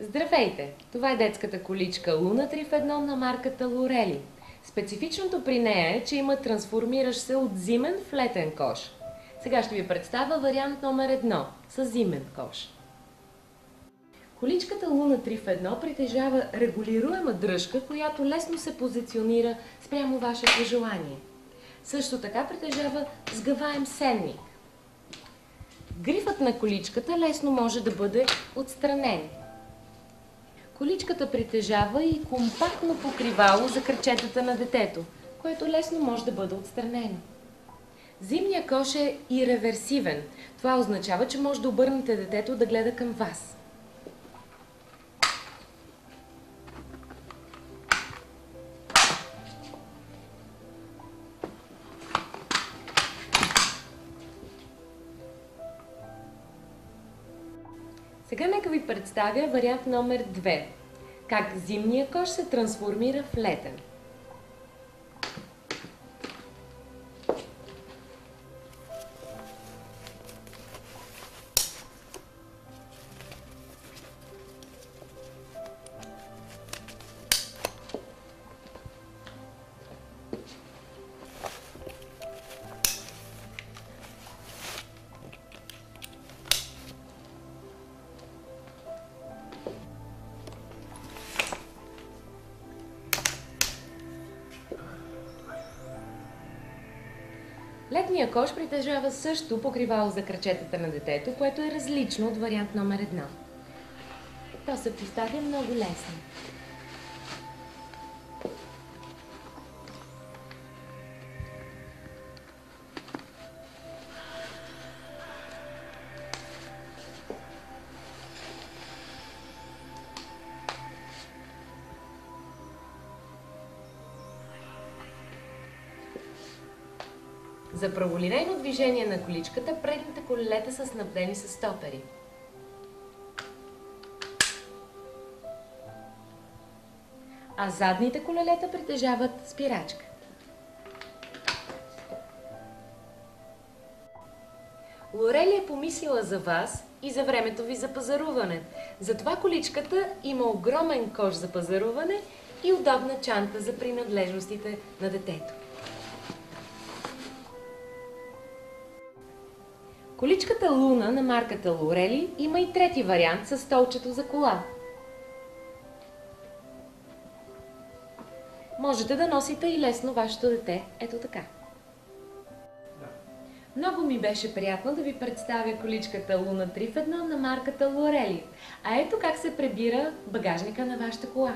Здравейте! Това е детската количка Луна 3 в 1 на марката Лорели. Специфичното при нея е, че има трансформиращ се от зимен в летен кош. Сега ще ви представя вариант номер 1 с зимен кош. Количката Луна 3 в 1 притежава регулируема дръжка, която лесно се позиционира спрямо вашето желание. Също така притежава сгъваем сенник. Грифът на количката лесно може да бъде отстранен. Количката притежава и компактно покривало за крачетата на детето, което лесно може да бъде отстранено. Зимният кош е и реверсивен. Това означава, че може да обърнете детето да гледа към вас. Сега нека ви представя вариант номер 2. Как зимния кош се трансформира в летен. Летният кош притежава също покривало за крачетата на детето, което е различно от вариант номер 1. То се поставя много лесно. За праволинейно движение на количката, предните колелета са снабдени с стопери. А задните колелета притежават спирачка. Лорели е помислила за вас и за времето ви за пазаруване. Затова количката има огромен кош за пазаруване и удобна чанта за принадлежностите на детето. Количката Луна на марката Лорели има и трети вариант с столчето за кола. Можете да носите и лесно вашето дете, ето така. Много ми беше приятно да ви представя количката Луна 3 в 1 на марката Лорели. А ето как се прибира багажника на вашата кола.